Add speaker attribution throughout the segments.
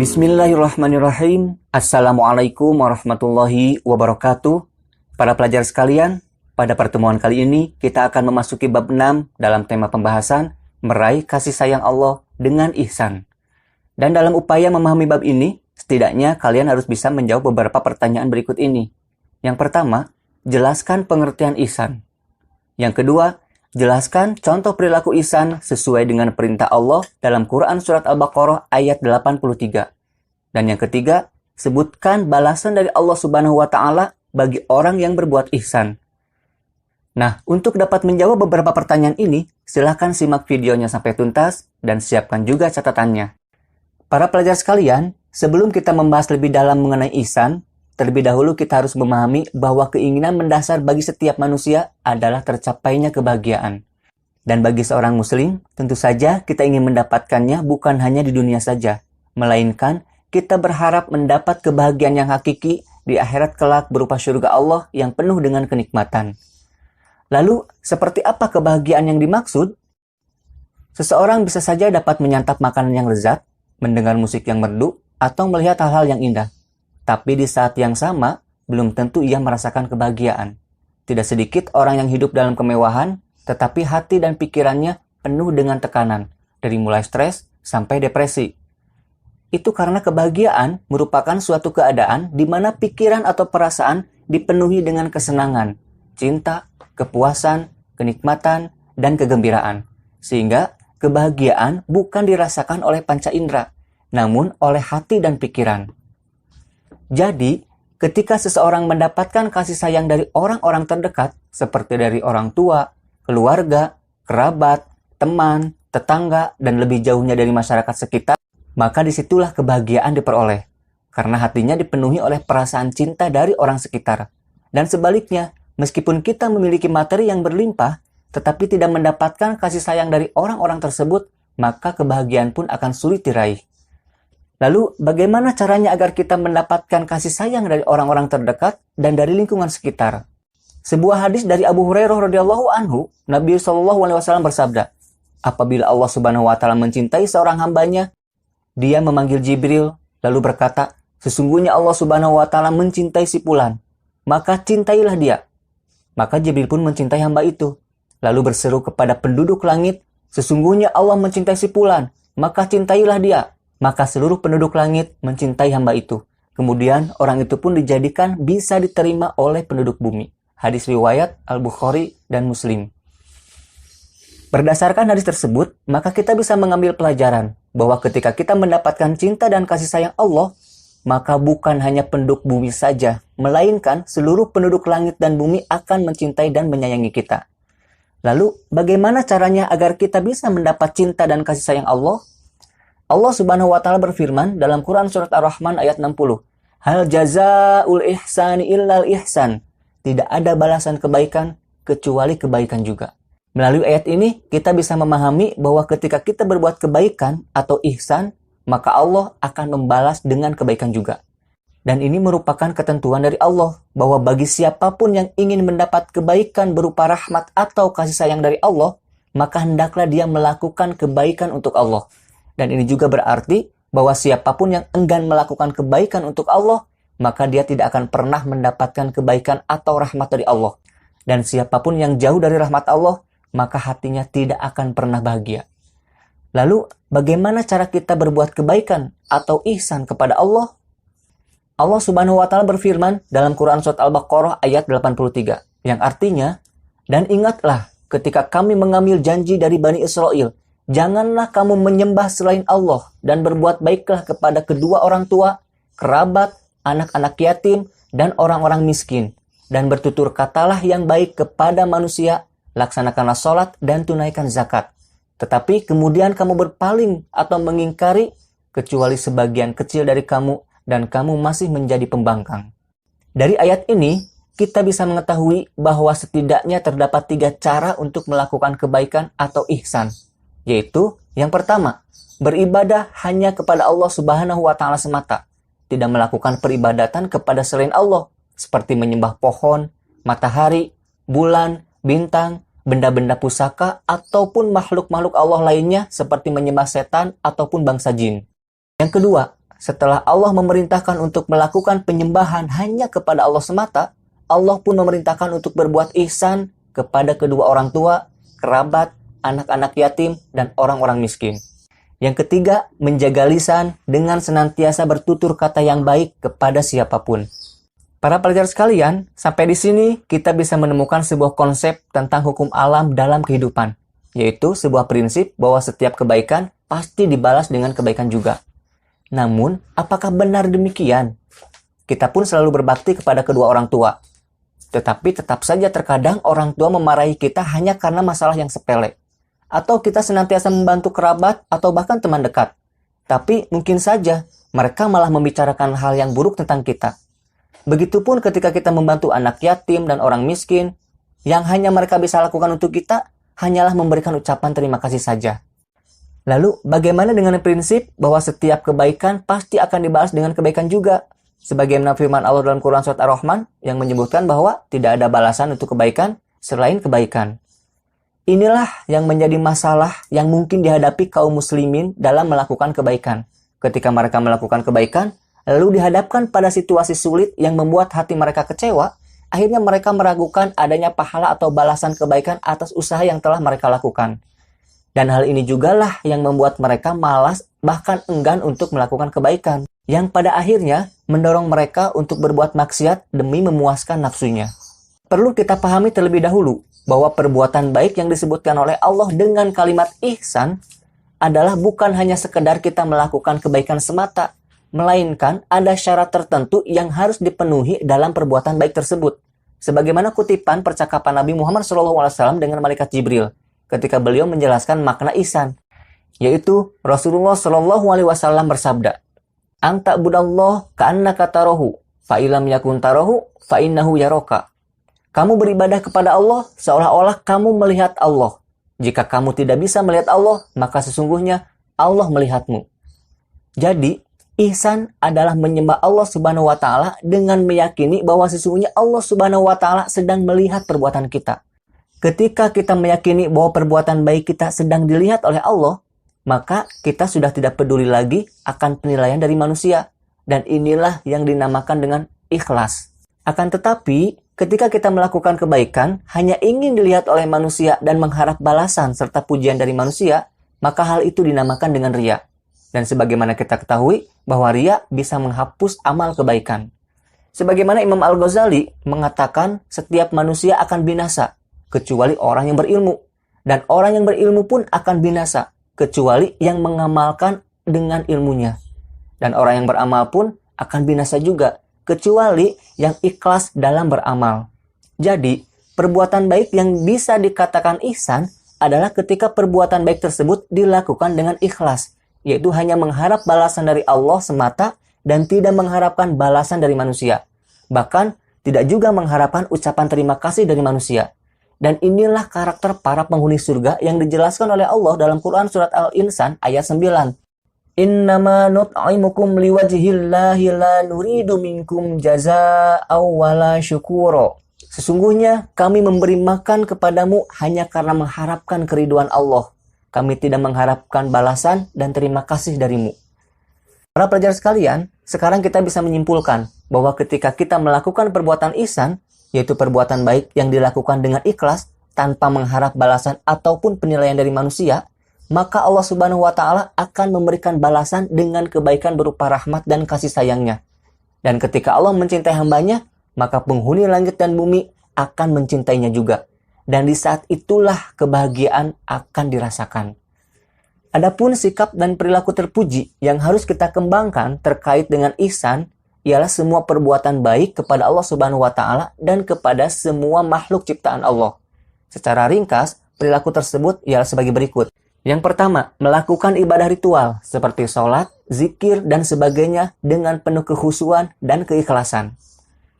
Speaker 1: Bismillahirrahmanirrahim. Assalamualaikum warahmatullahi wabarakatuh. Para pelajar sekalian, pada pertemuan kali ini kita akan memasuki bab 6 dalam tema pembahasan meraih kasih sayang Allah dengan ihsan. Dan dalam upaya memahami bab ini, setidaknya kalian harus bisa menjawab beberapa pertanyaan berikut ini. Yang pertama, jelaskan pengertian ihsan. Yang kedua, jelaskan contoh perilaku ihsan sesuai dengan perintah Allah dalam Quran Surat Al-Baqarah ayat 83. Dan yang ketiga, sebutkan balasan dari Allah Subhanahu wa Ta'ala bagi orang yang berbuat ihsan. Nah, untuk dapat menjawab beberapa pertanyaan ini, silahkan simak videonya sampai tuntas dan siapkan juga catatannya. Para pelajar sekalian, sebelum kita membahas lebih dalam mengenai ihsan, terlebih dahulu kita harus memahami bahwa keinginan mendasar bagi setiap manusia adalah tercapainya kebahagiaan. Dan bagi seorang muslim, tentu saja kita ingin mendapatkannya bukan hanya di dunia saja, melainkan kita berharap mendapat kebahagiaan yang hakiki di akhirat kelak berupa surga Allah yang penuh dengan kenikmatan. Lalu, seperti apa kebahagiaan yang dimaksud? Seseorang bisa saja dapat menyantap makanan yang lezat, mendengar musik yang merdu, atau melihat hal-hal yang indah. Tapi di saat yang sama, belum tentu ia merasakan kebahagiaan. Tidak sedikit orang yang hidup dalam kemewahan, tetapi hati dan pikirannya penuh dengan tekanan, dari mulai stres sampai depresi. Itu karena kebahagiaan merupakan suatu keadaan di mana pikiran atau perasaan dipenuhi dengan kesenangan, cinta, kepuasan, kenikmatan, dan kegembiraan. Sehingga kebahagiaan bukan dirasakan oleh panca indera, namun oleh hati dan pikiran. Jadi, ketika seseorang mendapatkan kasih sayang dari orang-orang terdekat, seperti dari orang tua, keluarga, kerabat, teman, tetangga, dan lebih jauhnya dari masyarakat sekitar, maka disitulah kebahagiaan diperoleh, karena hatinya dipenuhi oleh perasaan cinta dari orang sekitar. Dan sebaliknya, meskipun kita memiliki materi yang berlimpah, tetapi tidak mendapatkan kasih sayang dari orang-orang tersebut, maka kebahagiaan pun akan sulit diraih. Lalu, bagaimana caranya agar kita mendapatkan kasih sayang dari orang-orang terdekat dan dari lingkungan sekitar? Sebuah hadis dari Abu Hurairah radhiyallahu anhu, Nabi SAW bersabda, apabila Allah Subhanahu wa Ta'ala mencintai seorang hambanya, dia memanggil Jibril, lalu berkata, sesungguhnya Allah Subhanahu wa Ta'ala mencintai si fulan, maka cintailah dia. Maka Jibril pun mencintai hamba itu, lalu berseru kepada penduduk langit, sesungguhnya Allah mencintai si fulan, maka cintailah dia. Maka seluruh penduduk langit mencintai hamba itu. Kemudian orang itu pun dijadikan bisa diterima oleh penduduk bumi. Hadis riwayat Al-Bukhari dan Muslim. Berdasarkan hadis tersebut, maka kita bisa mengambil pelajaran bahwa ketika kita mendapatkan cinta dan kasih sayang Allah, maka bukan hanya penduduk bumi saja, melainkan seluruh penduduk langit dan bumi akan mencintai dan menyayangi kita. Lalu, bagaimana caranya agar kita bisa mendapat cinta dan kasih sayang Allah? Allah Subhanahu wa Ta'ala berfirman dalam Quran Surat Ar-Rahman ayat 60, Hal jazaa'ul ihsani illal ihsan. Tidak ada balasan kebaikan kecuali kebaikan juga. Melalui ayat ini, kita bisa memahami bahwa ketika kita berbuat kebaikan atau ihsan, maka Allah akan membalas dengan kebaikan juga. Dan ini merupakan ketentuan dari Allah, bahwa bagi siapapun yang ingin mendapat kebaikan berupa rahmat atau kasih sayang dari Allah, maka hendaklah dia melakukan kebaikan untuk Allah. Dan ini juga berarti bahwa siapapun yang enggan melakukan kebaikan untuk Allah, maka dia tidak akan pernah mendapatkan kebaikan atau rahmat dari Allah. Dan siapapun yang jauh dari rahmat Allah, maka hatinya tidak akan pernah bahagia. Lalu, bagaimana cara kita berbuat kebaikan atau ihsan kepada Allah? Allah Subhanahu wa Ta'ala berfirman dalam Quran Surat Al-Baqarah ayat 83, yang artinya, dan ingatlah ketika kami mengambil janji dari Bani Israel, janganlah kamu menyembah selain Allah dan berbuat baiklah kepada kedua orang tua, kerabat, anak-anak yatim, dan orang-orang miskin. Dan bertutur katalah yang baik kepada manusia, laksanakanlah sholat dan tunaikan zakat. Tetapi kemudian kamu berpaling atau mengingkari, kecuali sebagian kecil dari kamu, dan kamu masih menjadi pembangkang. Dari ayat ini, kita bisa mengetahui bahwa setidaknya terdapat 3 cara untuk melakukan kebaikan atau ihsan. Yaitu, yang pertama, beribadah hanya kepada Allah Subhanahu wa Ta'ala semata. Tidak melakukan peribadatan kepada selain Allah, seperti menyembah pohon, matahari, bulan, bintang, benda-benda pusaka, ataupun makhluk-makhluk Allah lainnya seperti menyembah setan ataupun bangsa jin. Yang kedua, setelah Allah memerintahkan untuk melakukan penyembahan hanya kepada Allah semata, Allah pun memerintahkan untuk berbuat ihsan kepada kedua orang tua, kerabat, anak-anak yatim, dan orang-orang miskin. Yang ketiga, menjaga lisan dengan senantiasa bertutur kata yang baik kepada siapapun. Para pelajar sekalian, sampai di sini kita bisa menemukan sebuah konsep tentang hukum alam dalam kehidupan, yaitu sebuah prinsip bahwa setiap kebaikan pasti dibalas dengan kebaikan juga. Namun, apakah benar demikian? Kita pun selalu berbakti kepada kedua orang tua. Tetapi tetap saja terkadang orang tua memarahi kita hanya karena masalah yang sepele. Atau kita senantiasa membantu kerabat atau bahkan teman dekat. Tapi mungkin saja mereka malah membicarakan hal yang buruk tentang kita. Begitupun ketika kita membantu anak yatim dan orang miskin, yang hanya mereka bisa lakukan untuk kita hanyalah memberikan ucapan terima kasih saja. Lalu, bagaimana dengan prinsip bahwa setiap kebaikan pasti akan dibalas dengan kebaikan juga? Sebagaimana firman Allah dalam Quran Surat Ar-Rahman yang menyebutkan bahwa tidak ada balasan untuk kebaikan selain kebaikan. Inilah yang menjadi masalah yang mungkin dihadapi kaum muslimin dalam melakukan kebaikan. Ketika mereka melakukan kebaikan, lalu dihadapkan pada situasi sulit yang membuat hati mereka kecewa, akhirnya mereka meragukan adanya pahala atau balasan kebaikan atas usaha yang telah mereka lakukan. Dan hal ini jugalah yang membuat mereka malas bahkan enggan untuk melakukan kebaikan, yang pada akhirnya mendorong mereka untuk berbuat maksiat demi memuaskan nafsunya. Perlu kita pahami terlebih dahulu bahwa perbuatan baik yang disebutkan oleh Allah dengan kalimat ihsan adalah bukan hanya sekedar kita melakukan kebaikan semata, melainkan ada syarat tertentu yang harus dipenuhi dalam perbuatan baik tersebut. Sebagaimana kutipan percakapan Nabi Muhammad SAW dengan malaikat Jibril ketika beliau menjelaskan makna ihsan, yaitu Rasulullah SAW bersabda, "Anta budallah ka'annaka tarahu, fa ilam yakun tarahu, fa innahu yaraka." Kamu beribadah kepada Allah seolah-olah kamu melihat Allah. Jika kamu tidak bisa melihat Allah, maka sesungguhnya Allah melihatmu. Jadi, ihsan adalah menyembah Allah Subhanahu wa taala dengan meyakini bahwa sesungguhnya Allah Subhanahu wa taala sedang melihat perbuatan kita. Ketika kita meyakini bahwa perbuatan baik kita sedang dilihat oleh Allah, maka kita sudah tidak peduli lagi akan penilaian dari manusia. Dan inilah yang dinamakan dengan ikhlas. Akan tetapi, ketika kita melakukan kebaikan hanya ingin dilihat oleh manusia dan mengharap balasan serta pujian dari manusia, maka hal itu dinamakan dengan riya. Dan sebagaimana kita ketahui bahwa riya bisa menghapus amal kebaikan. Sebagaimana Imam Al-Ghazali mengatakan setiap manusia akan binasa, kecuali orang yang berilmu. Dan orang yang berilmu pun akan binasa, kecuali yang mengamalkan dengan ilmunya. Dan orang yang beramal pun akan binasa juga, kecuali yang ikhlas dalam beramal. Jadi, perbuatan baik yang bisa dikatakan ihsan adalah ketika perbuatan baik tersebut dilakukan dengan ikhlas, yaitu hanya mengharap balasan dari Allah semata dan tidak mengharapkan balasan dari manusia. Bahkan, tidak juga mengharapkan ucapan terima kasih dari manusia. Dan inilah karakter para penghuni surga yang dijelaskan oleh Allah dalam Quran Surat Al-Insan ayat 9. Innama nut'imukum liwajhillahi la nuridu minkum jazaa'a wala syukura. Sesungguhnya kami memberi makan kepadamu hanya karena mengharapkan keriduan Allah. Kami tidak mengharapkan balasan dan terima kasih darimu. Para pelajar sekalian, sekarang kita bisa menyimpulkan bahwa ketika kita melakukan perbuatan ihsan, yaitu perbuatan baik yang dilakukan dengan ikhlas tanpa mengharap balasan ataupun penilaian dari manusia, maka Allah Subhanahu wa taala akan memberikan balasan dengan kebaikan berupa rahmat dan kasih sayangnya. Dan ketika Allah mencintai hambanya, maka penghuni langit dan bumi akan mencintainya juga. Dan di saat itulah kebahagiaan akan dirasakan. Adapun sikap dan perilaku terpuji yang harus kita kembangkan terkait dengan ihsan ialah semua perbuatan baik kepada Allah Subhanahu wa taala dan kepada semua makhluk ciptaan Allah. Secara ringkas, perilaku tersebut ialah sebagai berikut. Yang pertama, melakukan ibadah ritual seperti sholat, zikir, dan sebagainya dengan penuh kekhusyuan dan keikhlasan.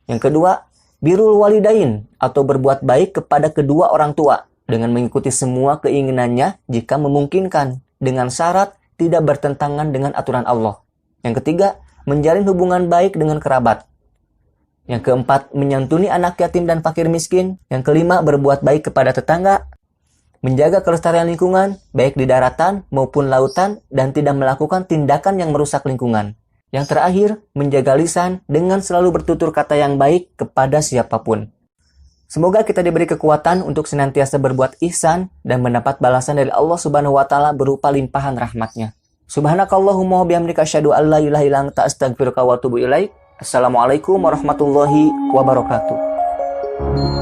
Speaker 1: Yang kedua, birrul walidain atau berbuat baik kepada kedua orang tua dengan mengikuti semua keinginannya jika memungkinkan dengan syarat tidak bertentangan dengan aturan Allah. Yang ketiga, menjalin hubungan baik dengan kerabat. Yang keempat, menyantuni anak yatim dan fakir miskin. Yang kelima, berbuat baik kepada tetangga. Menjaga kelestarian lingkungan, baik di daratan maupun lautan, dan tidak melakukan tindakan yang merusak lingkungan. Yang terakhir, menjaga lisan dengan selalu bertutur kata yang baik kepada siapapun. Semoga kita diberi kekuatan untuk senantiasa berbuat ihsan dan mendapat balasan dari Allah Subhanahu wa taala berupa limpahan rahmat-Nya. Subhanakallahumma wa bihamdika asyhadu an la ilaha illa anta astaghfiruka wa atubu ilaik. Assalamualaikum warahmatullahi wabarakatuh.